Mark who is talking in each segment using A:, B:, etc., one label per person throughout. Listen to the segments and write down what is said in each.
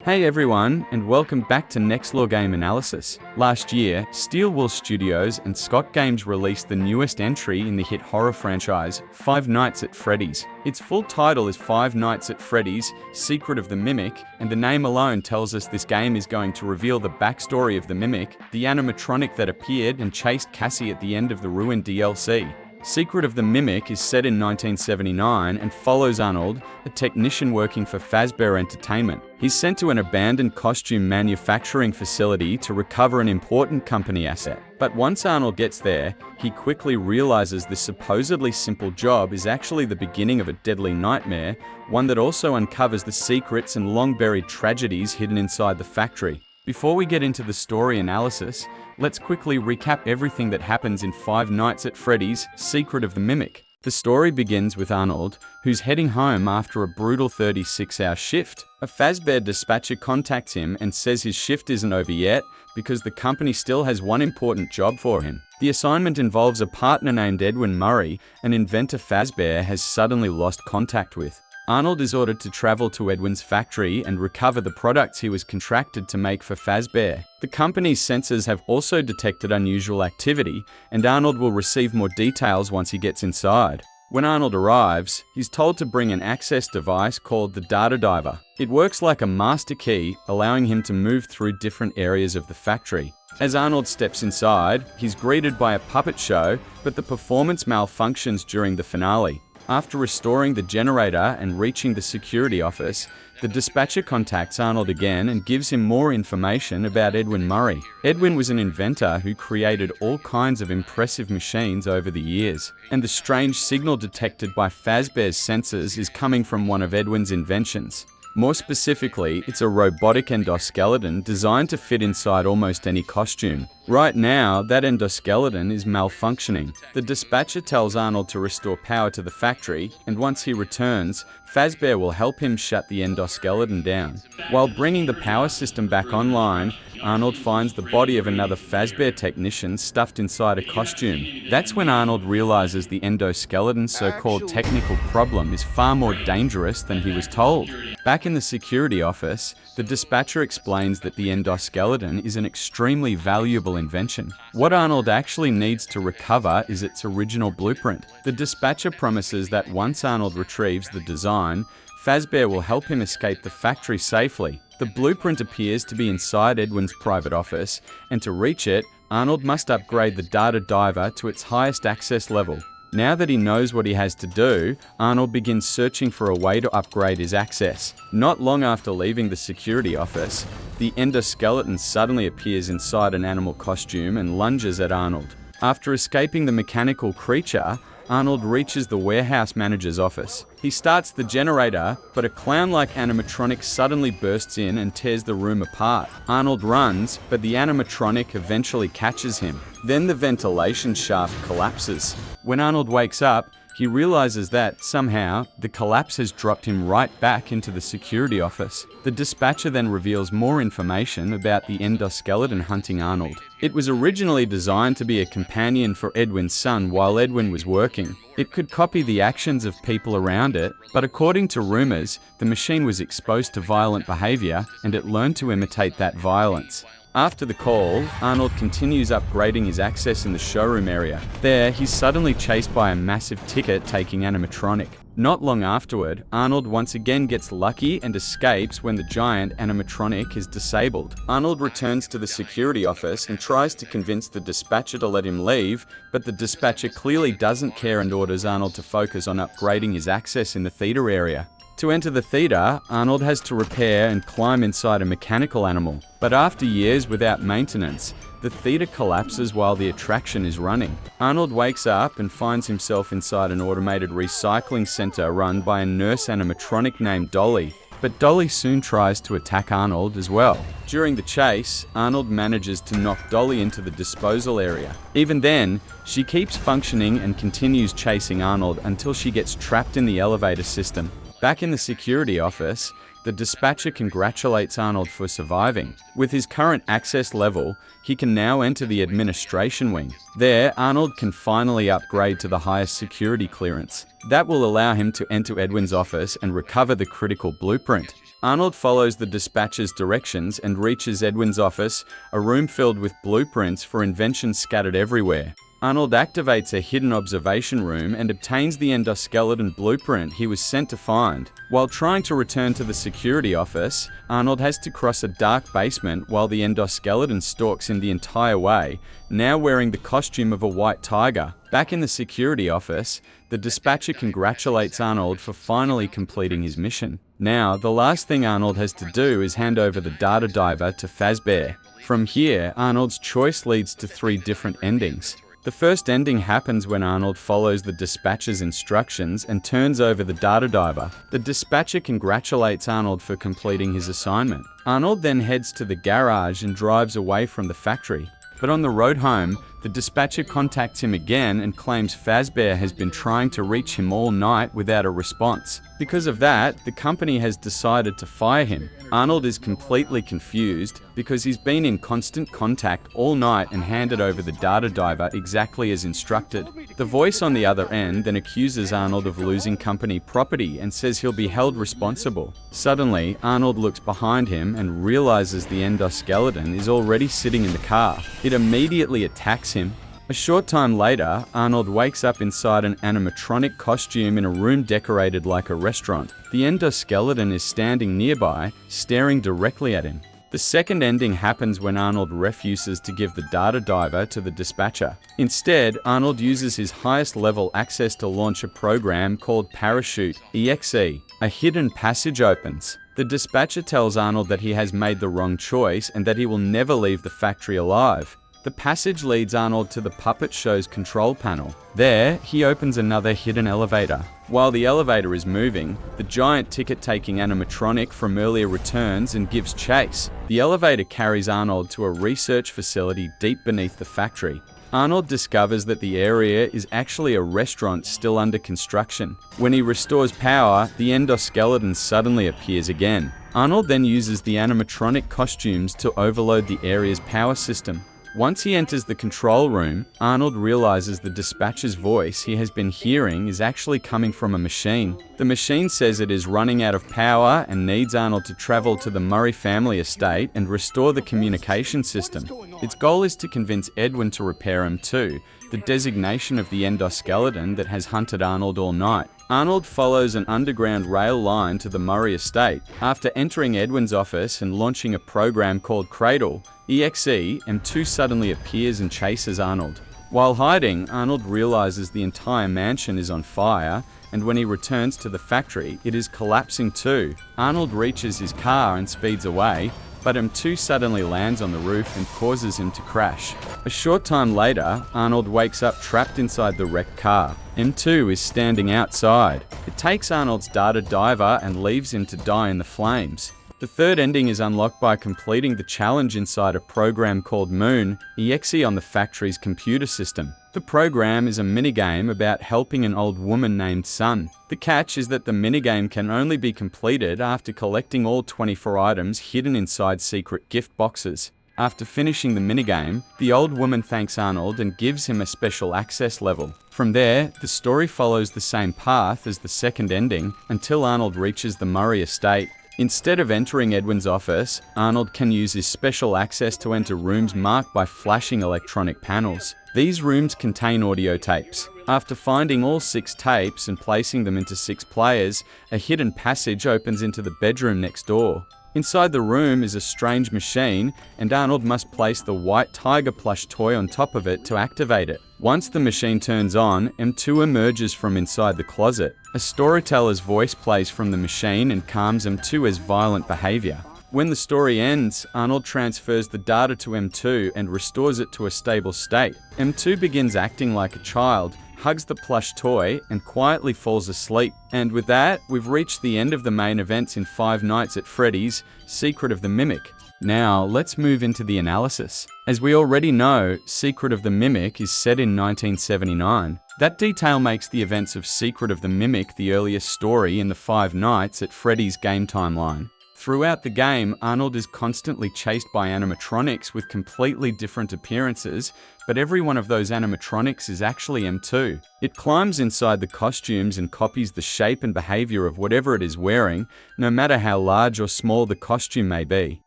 A: Hey everyone, and welcome back to Next Law Game Analysis. Last year, Steel Wool Studios and Scott Games released the newest entry in the hit horror franchise, Five Nights at Freddy's. Its full title is Five Nights at Freddy's, Secret of the Mimic, and the name alone tells us this game is going to reveal the backstory of the Mimic, the animatronic that appeared and chased Cassie at the end of the Ruined DLC. Secret of the Mimic is set in 1979 and follows Arnold, a technician working for Fazbear Entertainment. He's sent to an abandoned costume manufacturing facility to recover an important company asset. But once Arnold gets there, he quickly realizes this supposedly simple job is actually the beginning of a deadly nightmare, one that also uncovers the secrets and long-buried tragedies hidden inside the factory. Before we get into the story analysis, let's quickly recap everything that happens in Five Nights at Freddy's, Secret of the Mimic. The story begins with Arnold, who's heading home after a brutal 36-hour shift. A Fazbear dispatcher contacts him and says his shift isn't over yet because the company still has one important job for him. The assignment involves a partner named Edwin Murray, an inventor Fazbear has suddenly lost contact with. Arnold is ordered to travel to Edwin's factory and recover the products he was contracted to make for Fazbear. The company's sensors have also detected unusual activity, and Arnold will receive more details once he gets inside. When Arnold arrives, he's told to bring an access device called the Data Diver. It works like a master key, allowing him to move through different areas of the factory. As Arnold steps inside, he's greeted by a puppet show, but the performance malfunctions during the finale. After restoring the generator and reaching the security office, the dispatcher contacts Arnold again and gives him more information about Edwin Murray. Edwin was an inventor who created all kinds of impressive machines over the years, and the strange signal detected by Fazbear's sensors is coming from one of Edwin's inventions. More specifically, it's a robotic endoskeleton designed to fit inside almost any costume. Right now, that endoskeleton is malfunctioning. The dispatcher tells Arnold to restore power to the factory, and once he returns, Fazbear will help him shut the endoskeleton down. While bringing the power system back online, Arnold finds the body of another Fazbear technician stuffed inside a costume. That's when Arnold realizes the endoskeleton's so-called technical problem is far more dangerous than he was told. Back in the security office, the dispatcher explains that the endoskeleton is an extremely valuable invention. What Arnold actually needs to recover is its original blueprint. The dispatcher promises that once Arnold retrieves the design, Fazbear will help him escape the factory safely. The blueprint appears to be inside Edwin's private office, and to reach it, Arnold must upgrade the Data Diver to its highest access level. Now that he knows what he has to do, Arnold begins searching for a way to upgrade his access. Not long after leaving the security office, the endoskeleton suddenly appears inside an animal costume and lunges at Arnold. After escaping the mechanical creature, Arnold reaches the warehouse manager's office. He starts the generator, but a clown-like animatronic suddenly bursts in and tears the room apart. Arnold runs, but the animatronic eventually catches him. Then the ventilation shaft collapses. When Arnold wakes up, he realizes that, somehow, the collapse has dropped him right back into the security office. The dispatcher then reveals more information about the endoskeleton hunting Arnold. It was originally designed to be a companion for Edwin's son while Edwin was working. It could copy the actions of people around it, but according to rumors, the machine was exposed to violent behavior and it learned to imitate that violence. After the call, Arnold continues upgrading his access in the showroom area. There, he's suddenly chased by a massive ticket-taking animatronic. Not long afterward, Arnold once again gets lucky and escapes when the giant animatronic is disabled. Arnold returns to the security office and tries to convince the dispatcher to let him leave, but the dispatcher clearly doesn't care and orders Arnold to focus on upgrading his access in the theater area. To enter the theater, Arnold has to repair and climb inside a mechanical animal. But after years without maintenance, the theater collapses while the attraction is running. Arnold wakes up and finds himself inside an automated recycling center run by a nurse animatronic named Dolly. But Dolly soon tries to attack Arnold as well. During the chase, Arnold manages to knock Dolly into the disposal area. Even then, she keeps functioning and continues chasing Arnold until she gets trapped in the elevator system. Back in the security office, the dispatcher congratulates Arnold for surviving. With his current access level, he can now enter the administration wing. There, Arnold can finally upgrade to the highest security clearance. That will allow him to enter Edwin's office and recover the critical blueprint. Arnold follows the dispatcher's directions and reaches Edwin's office, a room filled with blueprints for inventions scattered everywhere. Arnold activates a hidden observation room and obtains the endoskeleton blueprint he was sent to find. While trying to return to the security office, Arnold has to cross a dark basement while the endoskeleton stalks him the entire way, now wearing the costume of a white tiger. Back in the security office, the dispatcher congratulates Arnold for finally completing his mission. Now, the last thing Arnold has to do is hand over the data diver to Fazbear. From here, Arnold's choice leads to 3 different endings. The first ending happens when Arnold follows the dispatcher's instructions and turns over the data diver. The dispatcher congratulates Arnold for completing his assignment. Arnold then heads to the garage and drives away from the factory. But on the road home, the dispatcher contacts him again and claims Fazbear has been trying to reach him all night without a response. Because of that, the company has decided to fire him. Arnold is completely confused because he's been in constant contact all night and handed over the data diver exactly as instructed. The voice on the other end then accuses Arnold of losing company property and says he'll be held responsible. Suddenly, Arnold looks behind him and realizes the endoskeleton is already sitting in the car. It immediately attacks him. A short time later, Arnold wakes up inside an animatronic costume in a room decorated like a restaurant. The endoskeleton is standing nearby, staring directly at him. The second ending happens when Arnold refuses to give the data diver to the dispatcher. Instead, Arnold uses his highest level access to launch a program called Parachute.exe. A hidden passage opens. The dispatcher tells Arnold that he has made the wrong choice and that he will never leave the factory alive. The passage leads Arnold to the puppet show's control panel. There, he opens another hidden elevator. While the elevator is moving, the giant ticket-taking animatronic from earlier returns and gives chase. The elevator carries Arnold to a research facility deep beneath the factory. Arnold discovers that the area is actually a restaurant still under construction. When he restores power, the endoskeleton suddenly appears again. Arnold then uses the animatronic costumes to overload the area's power system. Once he enters the control room, Arnold realizes the dispatcher's voice he has been hearing is actually coming from a machine. The machine says it is running out of power and needs Arnold to travel to the Murray family estate and restore the communication system. Its goal is to convince Edwin to repair M.E.X.E, the designation of the endoskeleton that has hunted Arnold all night. Arnold follows an underground rail line to the Murray estate. After entering Edwin's office and launching a program called Cradle.exe, M.E.X.E suddenly appears and chases Arnold. While hiding, Arnold realizes the entire mansion is on fire, and when he returns to the factory, it is collapsing too. Arnold reaches his car and speeds away, but M.E.X.E suddenly lands on the roof and causes him to crash. A short time later, Arnold wakes up trapped inside the wrecked car. M.E.X.E is standing outside. It takes Arnold's data diver and leaves him to die in the flames. The third ending is unlocked by completing the challenge inside a program called Moon.exe on the factory's computer system. The program is a minigame about helping an old woman named Sun. The catch is that the minigame can only be completed after collecting all 24 items hidden inside secret gift boxes. After finishing the minigame, the old woman thanks Arnold and gives him a special access level. From there, the story follows the same path as the second ending until Arnold reaches the Murray estate. Instead of entering Edwin's office, Arnold can use his special access to enter rooms marked by flashing electronic panels. These rooms contain audio tapes. After finding all 6 tapes and placing them into 6 players, a hidden passage opens into the bedroom next door. Inside the room is a strange machine, and Arnold must place the white tiger plush toy on top of it to activate it. Once the machine turns on, M.E.X.E emerges from inside the closet. A storyteller's voice plays from the machine and calms M.E.X.E violent behavior. When the story ends, Arnold transfers the data to M.E.X.E and restores it to a stable state. M.E.X.E begins acting like a child, hugs the plush toy, and quietly falls asleep. And with that, we've reached the end of the main events in Five Nights at Freddy's Secret of the Mimic. Now, let's move into the analysis. As we already know, Secret of the Mimic is set in 1979. That detail makes the events of Secret of the Mimic the earliest story in the Five Nights at Freddy's game timeline. Throughout the game, Arnold is constantly chased by animatronics with completely different appearances, but every one of those animatronics is actually M2. It climbs inside the costumes and copies the shape and behavior of whatever it is wearing, no matter how large or small the costume may be.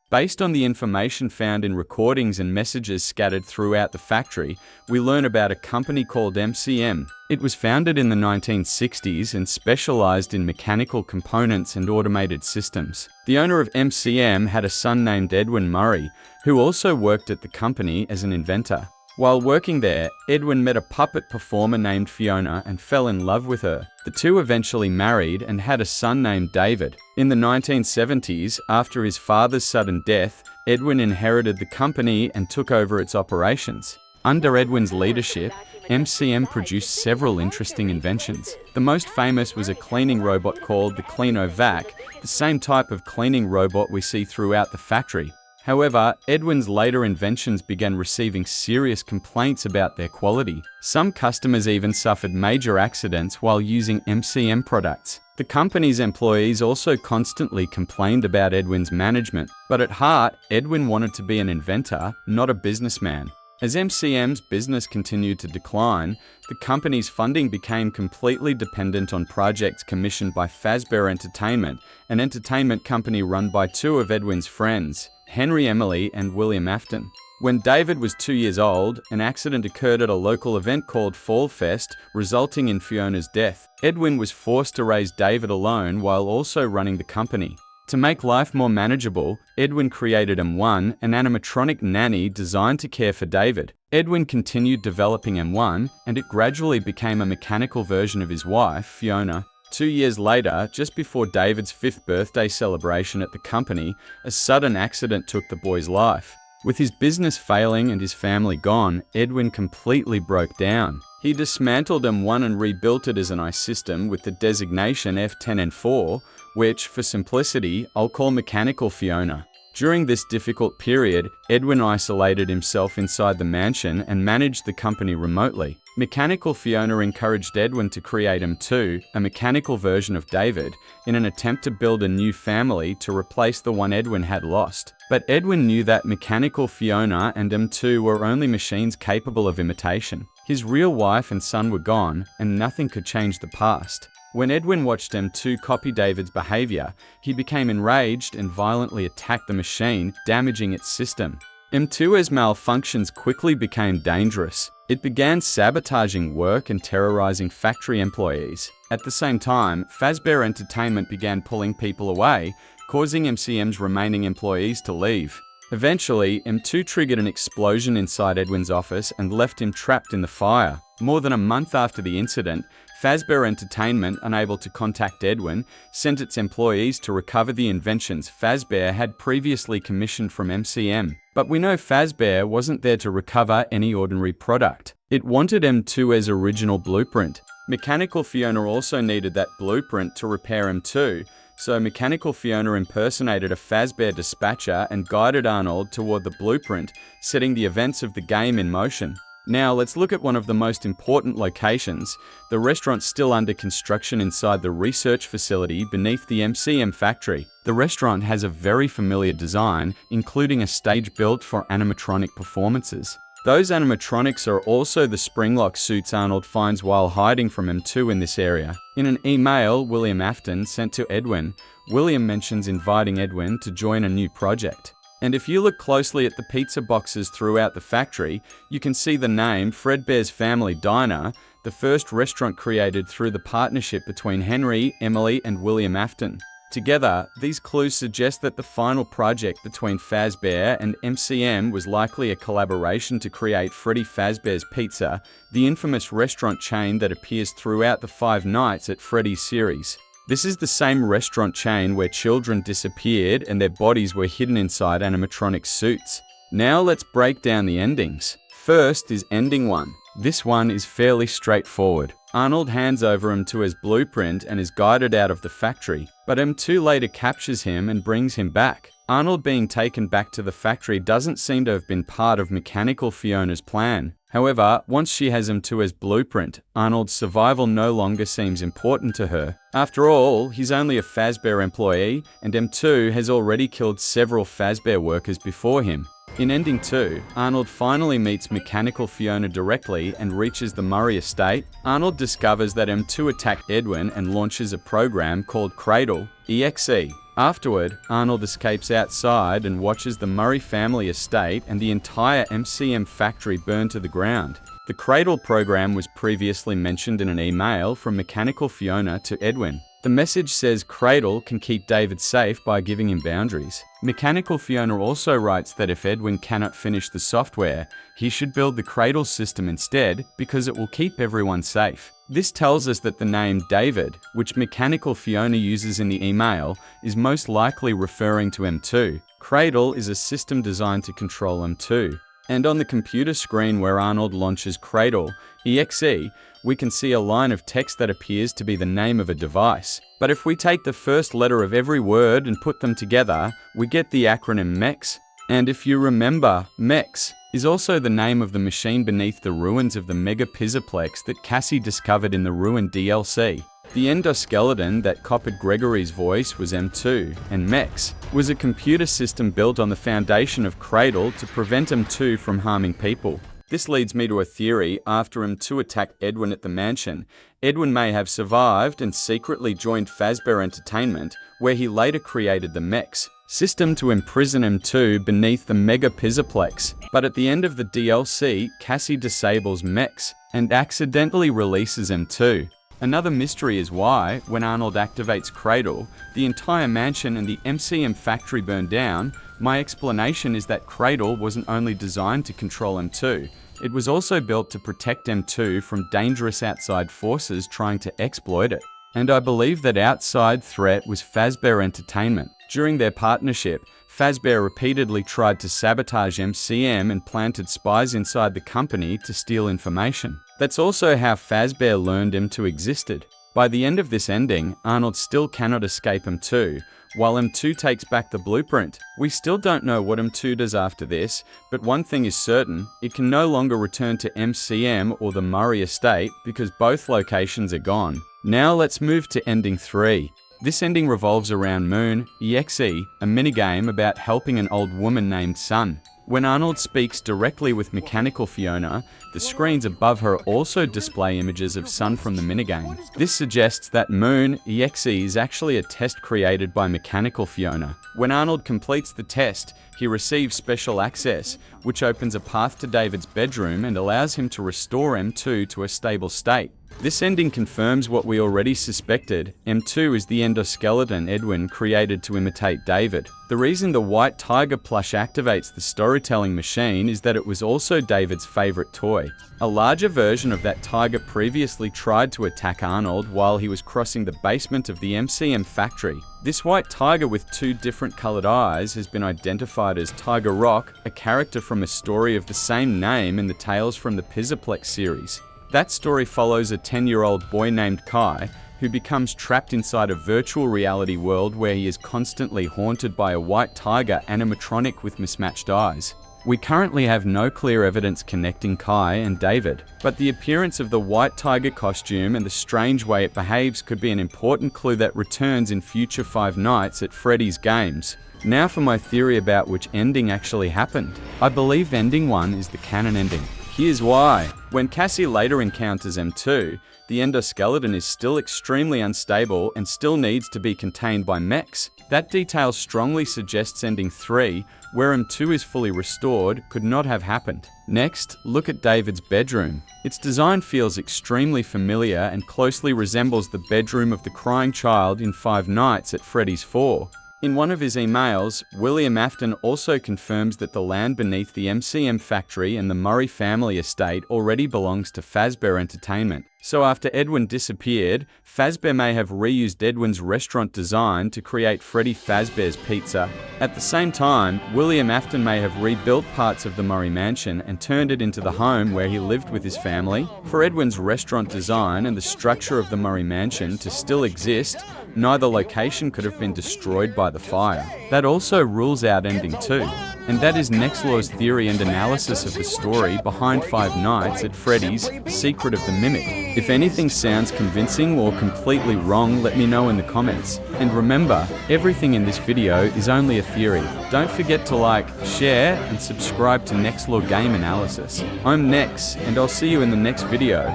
A: Based on the information found in recordings and messages scattered throughout the factory, we learn about a company called M.C.M. It was founded in the 1960s and specialized in mechanical components and automated systems. The owner of M.C.M. had a son named Edwin Murray, who also worked at the company as an inventor. While working there, Edwin met a puppet performer named Fiona and fell in love with her. The two eventually married and had a son named David. In the 1970s, after his father's sudden death, Edwin inherited the company and took over its operations. Under Edwin's leadership, M.C.M. produced several interesting inventions. The most famous was a cleaning robot called the Cleano-Vac, the same type of cleaning robot we see throughout the factory. However, Edwin's later inventions began receiving serious complaints about their quality. Some customers even suffered major accidents while using M.C.M. products. The company's employees also constantly complained about Edwin's management, but at heart, Edwin wanted to be an inventor, not a businessman. As M.C.M.'s business continued to decline, the company's funding became completely dependent on projects commissioned by Fazbear Entertainment, an entertainment company run by two of Edwin's friends, Henry Emily and William Afton. When David was 2 years old, an accident occurred at a local event called Fall Fest, resulting in Fiona's death. Edwin was forced to raise David alone while also running the company. To make life more manageable, Edwin created M1, an animatronic nanny designed to care for David. Edwin continued developing M1, and it gradually became a mechanical version of his wife, Fiona. 2 years later, just before David's 5th birthday celebration at the company, a sudden accident took the boy's life. With his business failing and his family gone, Edwin completely broke down. He dismantled M1 and rebuilt it as an I system with the designation F10N4, which, for simplicity, I'll call Mechanical Fiona. During this difficult period, Edwin isolated himself inside the mansion and managed the company remotely. Mechanical Fiona encouraged Edwin to create M2, a mechanical version of David, in an attempt to build a new family to replace the one Edwin had lost. But Edwin knew that Mechanical Fiona and M2 were only machines capable of imitation. His real wife and son were gone, and nothing could change the past. When Edwin watched M2 copy David's behavior, he became enraged and violently attacked the machine, damaging its system. M2's malfunctions quickly became dangerous. It began sabotaging work and terrorizing factory employees. At the same time, Fazbear Entertainment began pulling people away, causing M.C.M.'s remaining employees to leave. Eventually, M2 triggered an explosion inside Edwin's office and left him trapped in the fire. More than a month after the incident, Fazbear Entertainment, unable to contact Edwin, sent its employees to recover the inventions Fazbear had previously commissioned from M.C.M. But we know Fazbear wasn't there to recover any ordinary product. It wanted M2's original blueprint. Mechanical Fiona also needed that blueprint to repair M2, so Mechanical Fiona impersonated a Fazbear dispatcher and guided Arnold toward the blueprint, setting the events of the game in motion. Now let's look at one of the most important locations, the restaurant still under construction inside the research facility beneath the M.C.M. factory. The restaurant has a very familiar design, including a stage built for animatronic performances. Those animatronics are also the spring-lock suits Arnold finds while hiding from M2 in this area. In an email William Afton sent to Edwin, William mentions inviting Edwin to join a new project. And if you look closely at the pizza boxes throughout the factory, you can see the name Fredbear's Family Diner, the first restaurant created through the partnership between Henry, Emily, and William Afton. Together, these clues suggest that the final project between Fazbear and M.C.M. was likely a collaboration to create Freddy Fazbear's Pizza, the infamous restaurant chain that appears throughout the Five Nights at Freddy's series. This is the same restaurant chain where children disappeared and their bodies were hidden inside animatronic suits. Now let's break down the endings. First is Ending 1. This one is fairly straightforward. Arnold hands over M2's blueprint and is guided out of the factory, but M2 later captures him and brings him back. Arnold being taken back to the factory doesn't seem to have been part of Mechanical Fiona's plan. However, once she has M.2's blueprint, Arnold's survival no longer seems important to her. After all, he's only a Fazbear employee, and M.2 has already killed several Fazbear workers before him. In Ending 2, Arnold finally meets Mechanical Fiona directly and reaches the Murray estate. Arnold discovers that M.2 attacked Edwin and launches a program called Cradle.exe. Afterward, Arnold escapes outside and watches the Murray family estate and the entire M.C.M factory burn to the ground. The Cradle program was previously mentioned in an email from Mechanical Fiona to Edwin. The message says Cradle can keep David safe by giving him boundaries. Mechanical Fiona also writes that if Edwin cannot finish the software, he should build the Cradle system instead because it will keep everyone safe. This tells us that the name David, which Mechanical Fiona uses in the email, is most likely referring to M.2. Cradle is a system designed to control M.2. And on the computer screen where Arnold launches Cradle.exe, we can see a line of text that appears to be the name of a device. But if we take the first letter of every word and put them together, we get the acronym M.E.X.E. And if you remember, M.E.X.E is also the name of the machine beneath the ruins of the M.X.E that Cassie discovered in the ruined DLC. The endoskeleton that copied Gregory's voice was M.2, and M.E.X.E was a computer system built on the foundation of Cradle to prevent M.2 from harming people. This leads me to a theory. After M.2 attacked Edwin at the mansion, Edwin may have survived and secretly joined Fazbear Entertainment, where he later created the M.E.X.E system to imprison M.2 beneath the M.X.E. But at the end of the DLC, Cassie disables M.E.X.E and accidentally releases M.2. Another mystery is why, when Arnold activates Cradle, the entire mansion and the M.C.M factory burn down. My explanation is that Cradle wasn't only designed to control M.2, it was also built to protect M.2 from dangerous outside forces trying to exploit it. And I believe that outside threat was Fazbear Entertainment. During their partnership, Fazbear repeatedly tried to sabotage M.C.M and planted spies inside the company to steal information. That's also how Fazbear learned M.2 existed. By the end of this ending, Arnold still cannot escape M.2, while M.2 takes back the blueprint. We still don't know what M.2 does after this, but one thing is certain, it can no longer return to M.C.M or the Murray estate because both locations are gone. Now let's move to Ending 3. This ending revolves around Moon.exe, a minigame about helping an old woman named Sun. When Arnold speaks directly with Mechanical Fiona, the screens above her also display images of Sun from the minigame. This suggests that Moon.exe is actually a test created by Mechanical Fiona. When Arnold completes the test, he receives special access, which opens a path to David's bedroom and allows him to restore M.2 to a stable state. This ending confirms what we already suspected. M.2 is the endoskeleton Edwin created to imitate David. The reason the white tiger plush activates the storytelling machine is that it was also David's favorite toy. A larger version of that tiger previously tried to attack Arnold while he was crossing the basement of the M.C.M factory. This white tiger with two different colored eyes has been identified as Tiger Rock, a character from a story of the same name in the Tales from the M.X.E series. That story follows a 10-year-old boy named Kai, who becomes trapped inside a virtual reality world where he is constantly haunted by a white tiger animatronic with mismatched eyes. We currently have no clear evidence connecting Kai and David, but the appearance of the white tiger costume and the strange way it behaves could be an important clue that returns in future Five Nights at Freddy's games. Now for my theory about which ending actually happened. I believe Ending 1 is the canon ending. Here's why. When Cassie later encounters M.2, the endoskeleton is still extremely unstable and still needs to be contained by M.E.X.E. That detail strongly suggests Ending 3, where M.2 is fully restored, could not have happened. Next, look at David's bedroom. Its design feels extremely familiar and closely resembles the bedroom of the crying child in Five Nights at Freddy's 4. In one of his emails, William Afton also confirms that the land beneath the M.C.M factory and the Murray family estate already belongs to Fazbear Entertainment. So after Edwin disappeared, Fazbear may have reused Edwin's restaurant design to create Freddy Fazbear's Pizza. At the same time, William Afton may have rebuilt parts of the Murray mansion and turned it into the home where he lived with his family. For Edwin's restaurant design and the structure of the Murray mansion to still exist, neither location could have been destroyed by the fire. That also rules out ending 2. And that is Nextlaw's theory and analysis of the story behind Five Nights at Freddy's Secret of the Mimic. If anything sounds convincing or completely wrong, let me know in the comments. And remember, everything in this video is only a theory. Don't forget to like, share, and subscribe to Nextlaw Game Analysis. I'm Nex, and I'll see you in the next video.